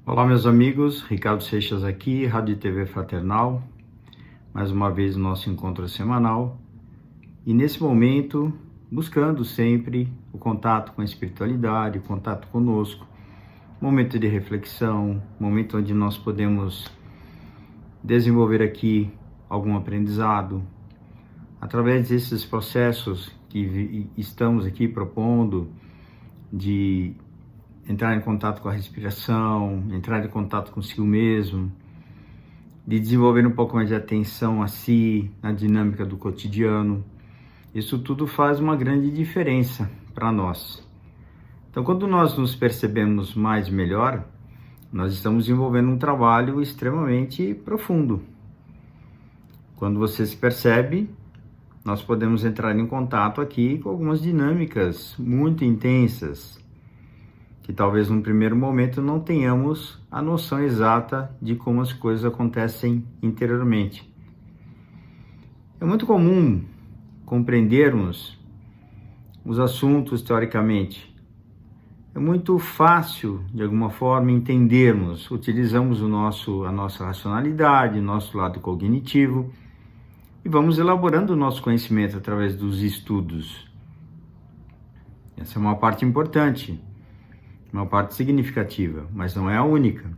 Olá, meus amigos, Ricardo Seixas aqui, Rádio e TV Fraternal, mais uma vez o nosso encontro semanal e nesse momento buscando sempre o contato com a espiritualidade, o contato conosco, momento de reflexão, momento onde nós podemos desenvolver aqui algum aprendizado através desses processos que estamos aqui propondo de entrar em contato com a respiração, entrar em contato consigo mesmo, de desenvolver um pouco mais de atenção a si, na dinâmica do cotidiano. Isso tudo faz uma grande diferença para nós. Então, quando nós nos percebemos mais e melhor, nós estamos desenvolvendo um trabalho extremamente profundo. Quando você se percebe, nós podemos entrar em contato aqui com algumas dinâmicas muito intensas, que talvez num primeiro momento não tenhamos a noção exata de como as coisas acontecem interiormente. É muito comum compreendermos os assuntos teoricamente. É muito fácil, de alguma forma, entendermos. Utilizamos a nossa racionalidade, o nosso lado cognitivo e vamos elaborando o nosso conhecimento através dos estudos. Essa é uma parte importante. Uma parte significativa, mas não é a única.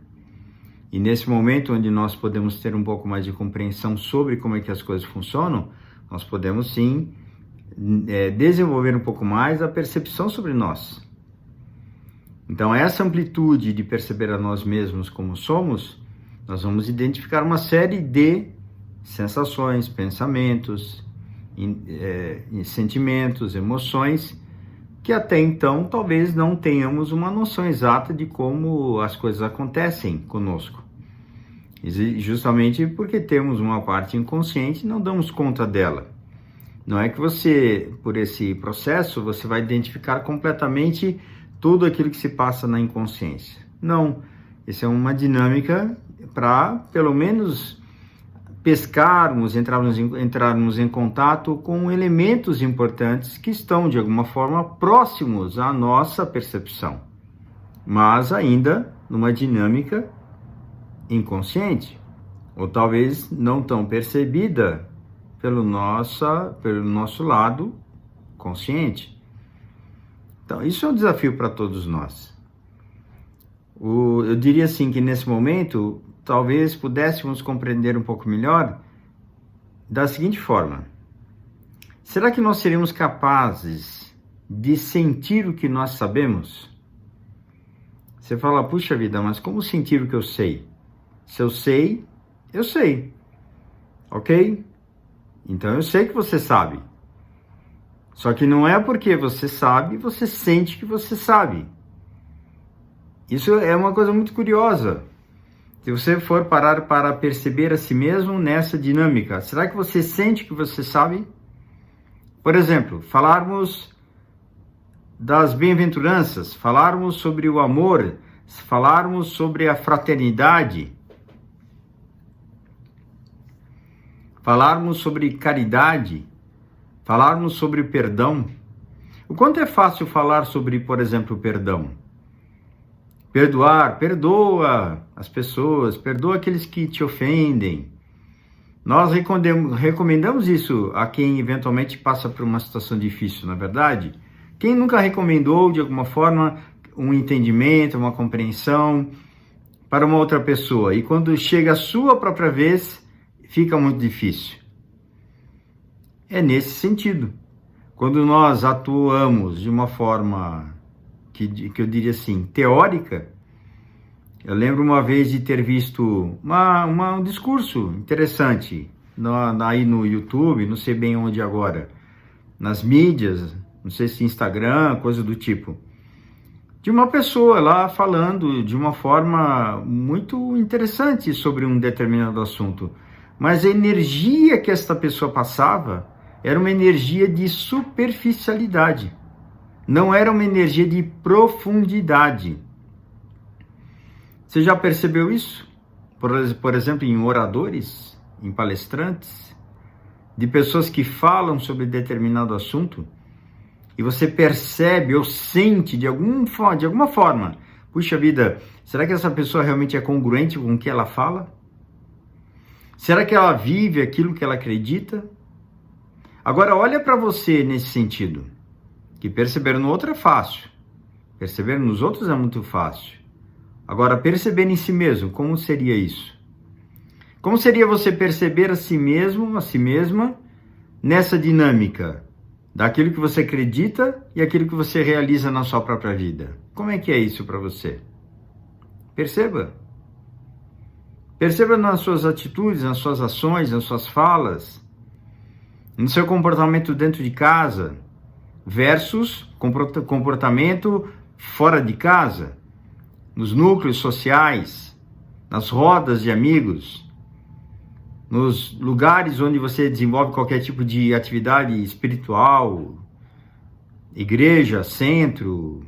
E nesse momento onde nós podemos ter um pouco mais de compreensão sobre como é que as coisas funcionam, nós podemos sim desenvolver um pouco mais a percepção sobre nós. Então essa amplitude de perceber a nós mesmos como somos, nós vamos identificar uma série de sensações, pensamentos, sentimentos, emoções, que até então talvez não tenhamos uma noção exata de como as coisas acontecem conosco. Justamente porque temos uma parte inconsciente e não damos conta dela. Não é que você, por esse processo, você vai identificar completamente tudo aquilo que se passa na inconsciência. Não, essa é uma dinâmica para, pelo menos, pescarmos, entrarmos em contato com elementos importantes que estão, de alguma forma, próximos à nossa percepção, mas ainda numa dinâmica inconsciente, ou talvez não tão percebida pelo nosso lado consciente. Então, isso é um desafio para todos nós. Eu diria assim que nesse momento talvez pudéssemos compreender um pouco melhor da seguinte forma: será que nós seríamos capazes de sentir o que nós sabemos? Você fala, puxa vida, mas como sentir o que eu sei? Se eu sei, eu sei. Ok? Então eu sei que você sabe. Só que não é porque você sabe, você sente que você sabe. Isso é uma coisa muito curiosa. Se você for parar para perceber a si mesmo nessa dinâmica, será que você sente que você sabe? Por exemplo, falarmos das bem-aventuranças, falarmos sobre o amor, falarmos sobre a fraternidade, falarmos sobre caridade, falarmos sobre o perdão. O quanto é fácil falar sobre, por exemplo, o perdão? Perdoar, perdoa as pessoas, perdoa aqueles que te ofendem. Nós recomendamos isso a quem eventualmente passa por uma situação difícil, não é verdade? Quem nunca recomendou, de alguma forma, um entendimento, uma compreensão para uma outra pessoa? E quando chega a sua própria vez, fica muito difícil. É nesse sentido. Quando nós atuamos de uma forma que eu diria assim, teórica, eu lembro uma vez de ter visto um discurso interessante aí no YouTube, não sei bem onde agora, nas mídias, não sei se Instagram, coisa do tipo, de uma pessoa lá falando de uma forma muito interessante sobre um determinado assunto, mas a energia que esta pessoa passava era uma energia de superficialidade. Não era uma energia de profundidade. Você já percebeu isso? Por exemplo, em oradores, em palestrantes, de pessoas que falam sobre determinado assunto, e você percebe ou sente de alguma forma, Puxa vida, será que essa pessoa realmente é congruente com o que ela fala? Será que ela vive aquilo que ela acredita? Agora, olha para você nesse sentido, que perceber no outro é fácil, perceber nos outros é muito fácil. Agora, perceber em si mesmo, como seria isso? Como seria você perceber a si mesmo, a si mesma, nessa dinâmica daquilo que você acredita e aquilo que você realiza na sua própria vida? Como é que é isso para você? Perceba. Perceba nas suas atitudes, nas suas ações, nas suas falas, no seu comportamento dentro de casa versus comportamento fora de casa, nos núcleos sociais, nas rodas de amigos, nos lugares onde você desenvolve qualquer tipo de atividade espiritual, igreja, centro,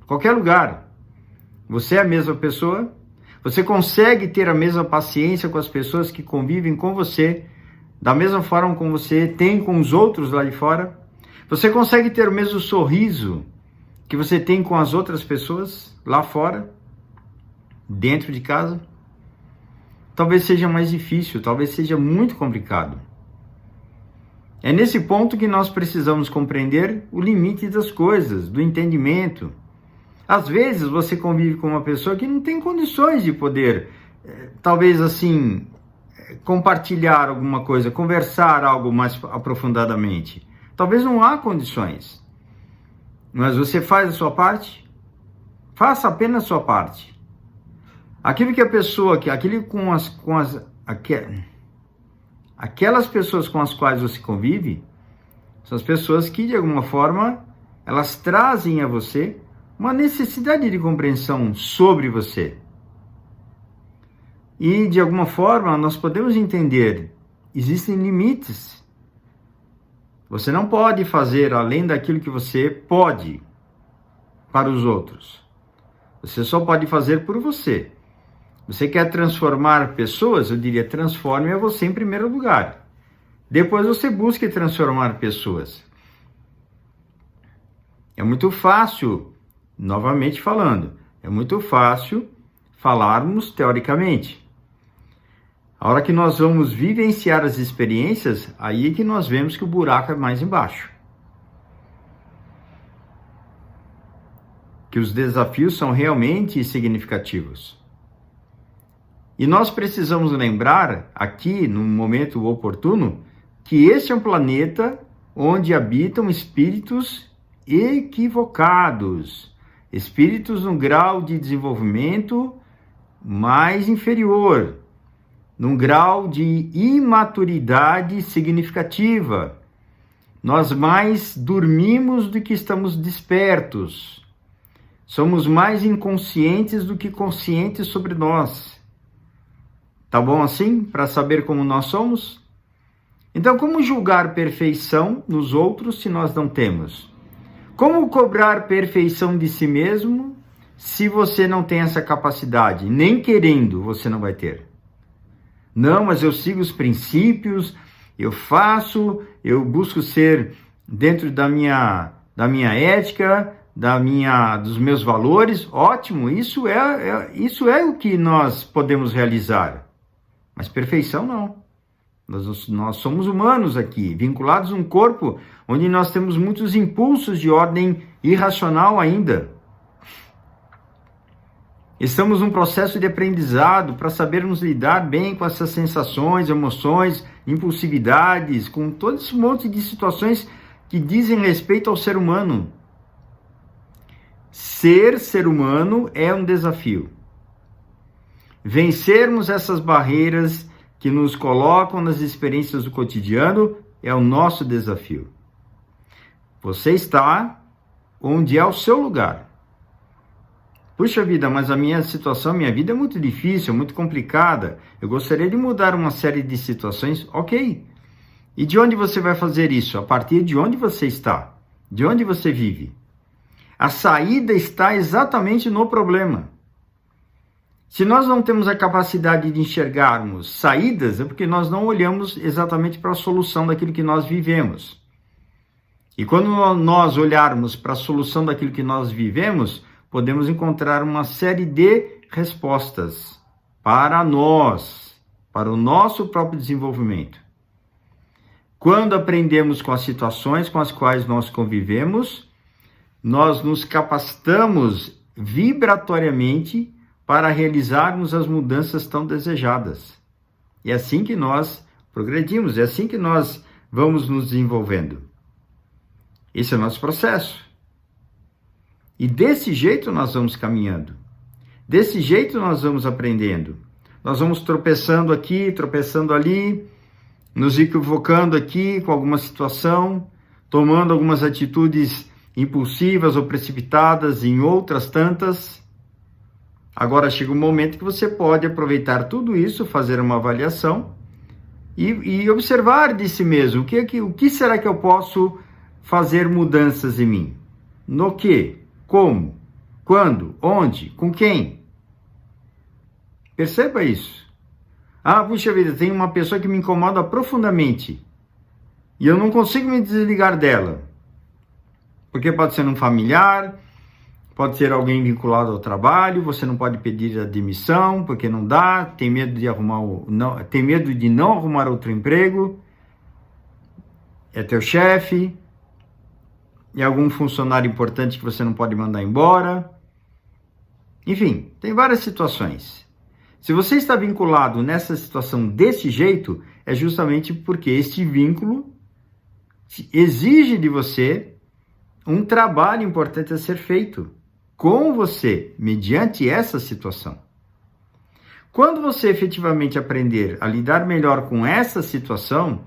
qualquer lugar. Você é a mesma pessoa? Você consegue ter a mesma paciência com as pessoas que convivem com você, da mesma forma como você tem com os outros lá de fora? Você consegue ter o mesmo sorriso que você tem com as outras pessoas lá fora, dentro de casa? Talvez seja mais difícil, talvez seja muito complicado. É nesse ponto que nós precisamos compreender o limite das coisas, do entendimento. Às vezes você convive com uma pessoa que não tem condições de poder, talvez assim, compartilhar alguma coisa, conversar algo mais aprofundadamente. Talvez não há condições. Mas você faz a sua parte? Faça apenas a sua parte. Aquilo que a pessoa, aquelas pessoas com as quais você convive, são as pessoas que de alguma forma, elas trazem a você uma necessidade de compreensão sobre você. E de alguma forma nós podemos entender, existem limites. Você não pode fazer além daquilo que você pode para os outros. Você só pode fazer por você. Você quer transformar pessoas? Eu diria, transforme a você em primeiro lugar. Depois você busque transformar pessoas. É muito fácil, novamente falando, é muito fácil falarmos teoricamente. A hora que nós vamos vivenciar as experiências, aí é que nós vemos que o buraco é mais embaixo. Que os desafios são realmente significativos. E nós precisamos lembrar, aqui, no momento oportuno, que este é um planeta onde habitam espíritos equivocados, espíritos num grau de desenvolvimento mais inferior, num grau de imaturidade significativa. Nós mais dormimos do que estamos despertos. Somos mais inconscientes do que conscientes sobre nós. Tá bom assim? Para saber como nós somos? Então, como julgar perfeição nos outros se nós não temos? Como cobrar perfeição de si mesmo se você não tem essa capacidade? Nem querendo, você não vai ter. Não, mas eu sigo os princípios, eu faço, eu busco ser dentro da minha ética, dos meus valores. Ótimo, isso é o que nós podemos realizar. Mas perfeição não. Nós somos humanos aqui, vinculados a um corpo onde nós temos muitos impulsos de ordem irracional ainda. Estamos num processo de aprendizado para sabermos lidar bem com essas sensações, emoções, impulsividades, com todo esse monte de situações que dizem respeito ao ser humano. Ser humano é um desafio. Vencermos essas barreiras que nos colocam nas experiências do cotidiano é o nosso desafio. Você está onde é o seu lugar. Puxa vida, mas a minha situação, minha vida é muito difícil, muito complicada. Eu gostaria de mudar uma série de situações. Ok. E de onde você vai fazer isso? A partir de onde você está. De onde você vive. A saída está exatamente no problema. Se nós não temos a capacidade de enxergarmos saídas, é porque nós não olhamos exatamente para a solução daquilo que nós vivemos. E quando nós olharmos para a solução daquilo que nós vivemos, podemos encontrar uma série de respostas para nós, para o nosso próprio desenvolvimento. Quando aprendemos com as situações com as quais nós convivemos, nós nos capacitamos vibratoriamente para realizarmos as mudanças tão desejadas. É assim que nós progredimos, é assim que nós vamos nos desenvolvendo. Esse é o nosso processo. E desse jeito nós vamos caminhando. Desse jeito nós vamos aprendendo. Nós vamos tropeçando aqui, tropeçando ali, nos equivocando aqui com alguma situação, tomando algumas atitudes impulsivas ou precipitadas em outras tantas. Agora chega um momento que você pode aproveitar tudo isso, fazer uma avaliação e observar de si mesmo o que será que eu posso fazer mudanças em mim. No que? Como? Quando? Onde? Com quem? Perceba isso. Puxa vida, tem uma pessoa que me incomoda profundamente e eu não consigo me desligar dela. Porque pode ser um familiar, pode ser alguém vinculado ao trabalho, você não pode pedir a demissão porque não dá, tem medo de não arrumar outro emprego, é teu chefe, é algum funcionário importante que você não pode mandar embora. Enfim, tem várias situações. Se você está vinculado nessa situação desse jeito, é justamente porque este vínculo exige de você um trabalho importante a ser feito com você, mediante essa situação. Quando você efetivamente aprender a lidar melhor com essa situação,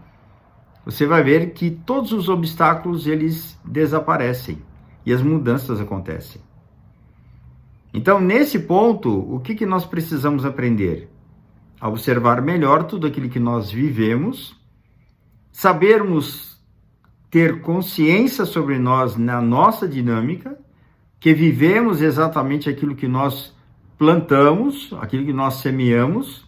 você vai ver que todos os obstáculos eles desaparecem e as mudanças acontecem. Então, nesse ponto, o que nós precisamos aprender? A observar melhor tudo aquilo que nós vivemos, sabermos ter consciência sobre nós na nossa dinâmica, que vivemos exatamente aquilo que nós plantamos, aquilo que nós semeamos,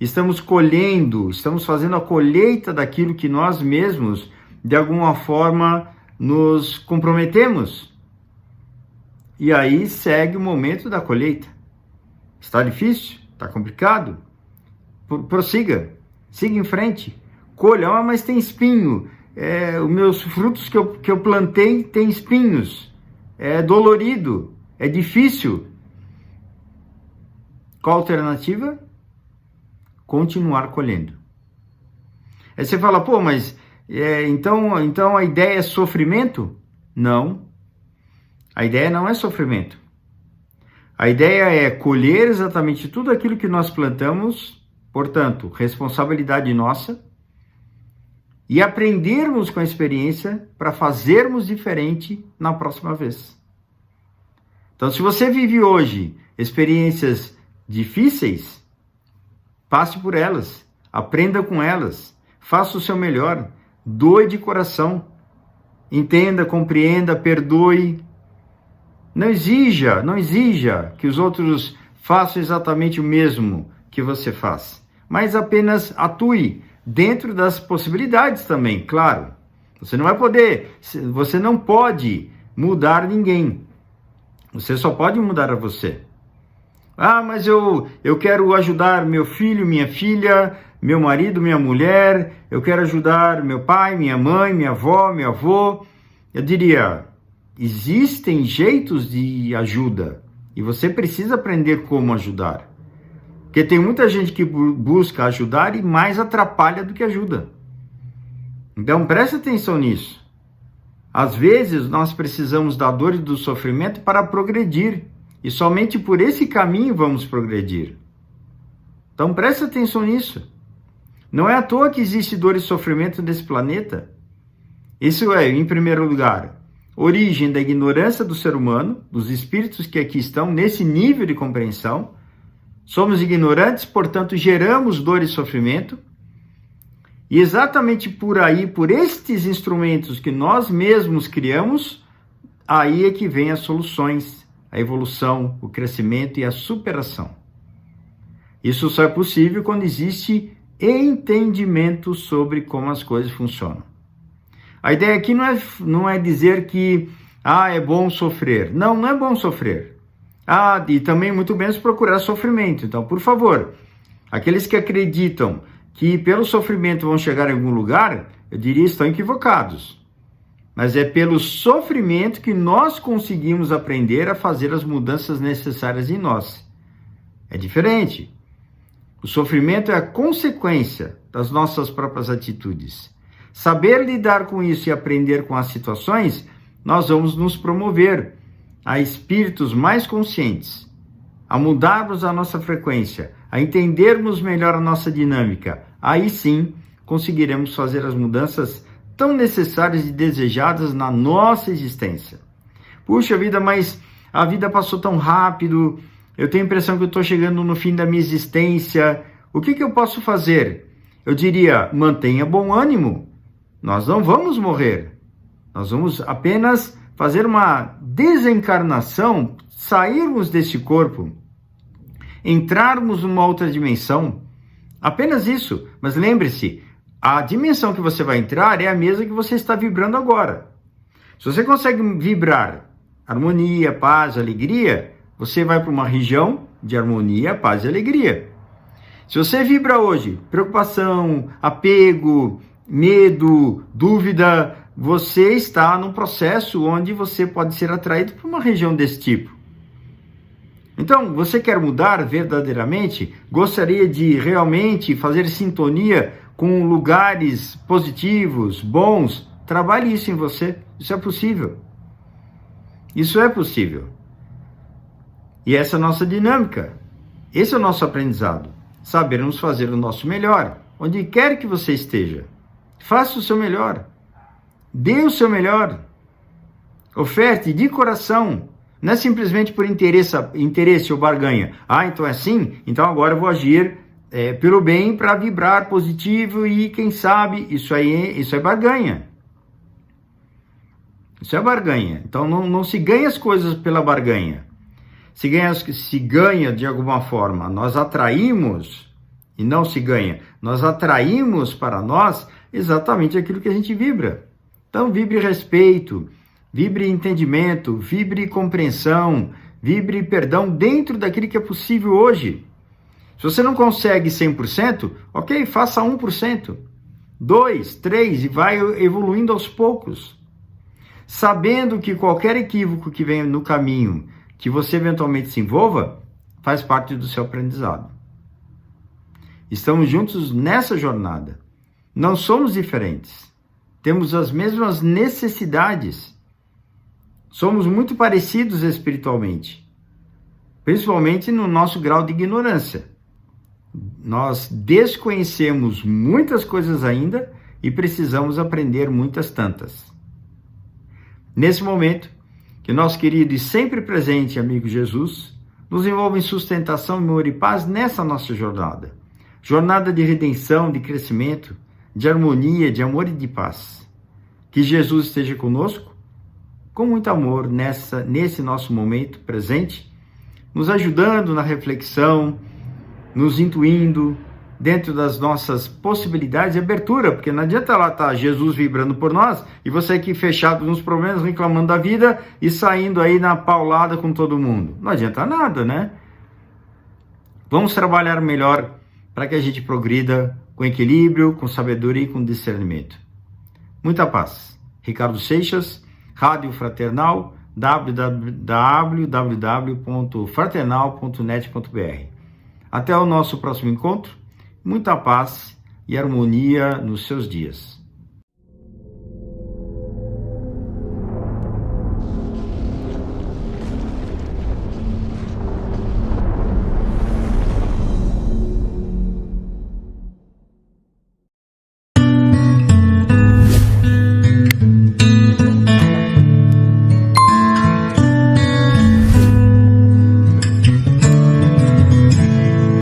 estamos colhendo, estamos fazendo a colheita daquilo que nós mesmos, de alguma forma, nos comprometemos. E aí segue o momento da colheita. Está difícil? Está complicado? Prossiga, siga em frente. Colha, mas tem espinho. Os meus frutos que eu plantei têm espinhos. É dolorido, é difícil. Qual a alternativa? Continuar colhendo. Aí você fala, mas então a ideia é sofrimento? Não. A ideia não é sofrimento. A ideia é colher exatamente tudo aquilo que nós plantamos, portanto, responsabilidade nossa, e aprendermos com a experiência para fazermos diferente na próxima vez. Então, se você vive hoje experiências difíceis, passe por elas, aprenda com elas, faça o seu melhor, doe de coração, entenda, compreenda, perdoe. Não exija que os outros façam exatamente o mesmo que você faz, mas apenas atue dentro das possibilidades também, claro. Você não pode mudar ninguém. Você só pode mudar a você. Mas eu quero ajudar meu filho, minha filha, meu marido, minha mulher, eu quero ajudar meu pai, minha mãe, minha avó, meu avô. Eu diria, existem jeitos de ajuda e você precisa aprender como ajudar. Porque tem muita gente que busca ajudar e mais atrapalha do que ajuda. Então preste atenção nisso. Às vezes nós precisamos da dor e do sofrimento para progredir. E somente por esse caminho vamos progredir. Então preste atenção nisso. Não é à toa que existe dor e sofrimento nesse planeta. Isso é, em primeiro lugar, origem da ignorância do ser humano, dos espíritos que aqui estão, nesse nível de compreensão. Somos ignorantes, portanto, geramos dor e sofrimento. E exatamente por aí, por estes instrumentos que nós mesmos criamos, aí é que vem as soluções, a evolução, o crescimento e a superação. Isso só é possível quando existe entendimento sobre como as coisas funcionam. A ideia aqui não é dizer que é bom sofrer. Não é bom sofrer. E também muito menos procurar sofrimento. Então, por favor, aqueles que acreditam que pelo sofrimento vão chegar em algum lugar, eu diria estão equivocados. Mas é pelo sofrimento que nós conseguimos aprender a fazer as mudanças necessárias em nós. É diferente. O sofrimento é a consequência das nossas próprias atitudes. Saber lidar com isso e aprender com as situações, nós vamos nos promover a espíritos mais conscientes, a mudarmos a nossa frequência, a entendermos melhor a nossa dinâmica. Aí sim, conseguiremos fazer as mudanças tão necessárias e desejadas na nossa existência. Puxa vida, mas a vida passou tão rápido, eu tenho a impressão que eu estou chegando no fim da minha existência. O que eu posso fazer? Eu diria, mantenha bom ânimo. Nós não vamos morrer. Nós vamos apenas fazer uma desencarnação, sairmos desse corpo, entrarmos numa outra dimensão. Apenas isso. Mas lembre-se, a dimensão que você vai entrar é a mesma que você está vibrando agora. Se você consegue vibrar harmonia, paz, alegria, você vai para uma região de harmonia, paz e alegria. Se você vibra hoje preocupação, apego, medo, dúvida, você está num processo onde você pode ser atraído para uma região desse tipo. Então, você quer mudar verdadeiramente? Gostaria de realmente fazer sintonia com lugares positivos, bons? Trabalhe isso em você. Isso é possível. Isso é possível. E essa é a nossa dinâmica. Esse é o nosso aprendizado. Sabermos fazer o nosso melhor, onde quer que você esteja. Faça o seu melhor. Dê o seu melhor. Oferte de coração. Não é simplesmente por interesse ou barganha. Então é assim? Então agora eu vou agir pelo bem para vibrar positivo e quem sabe isso é barganha. Isso é barganha. Então não se ganha as coisas pela barganha. Se ganha de alguma forma, nós atraímos, e não se ganha, nós atraímos para nós exatamente aquilo que a gente vibra. Então, vibre respeito, vibre entendimento, vibre compreensão, vibre perdão dentro daquilo que é possível hoje. Se você não consegue 100%, ok, faça 1%, 2%, 3% e vai evoluindo aos poucos. Sabendo que qualquer equívoco que venha no caminho, que você eventualmente se envolva, faz parte do seu aprendizado. Estamos juntos nessa jornada. Não somos diferentes. Temos as mesmas necessidades. Somos muito parecidos espiritualmente, principalmente no nosso grau de ignorância. Nós desconhecemos muitas coisas ainda e precisamos aprender muitas tantas. Nesse momento, que nosso querido e sempre presente amigo Jesus nos envolva em sustentação, amor e paz nessa nossa jornada. Jornada de redenção, de crescimento, de harmonia, de amor e de paz. Que Jesus esteja conosco, com muito amor nesse nosso momento presente, nos ajudando na reflexão, nos intuindo dentro das nossas possibilidades de abertura, porque não adianta lá estar Jesus vibrando por nós e você aqui fechado nos problemas, reclamando da vida e saindo aí na paulada com todo mundo. Não adianta nada, né? Vamos trabalhar melhor para que a gente progrida com equilíbrio, com sabedoria e com discernimento. Muita paz. Ricardo Seixas, Rádio Fraternal, www.fraternal.net.br. Até o nosso próximo encontro. Muita paz e harmonia nos seus dias.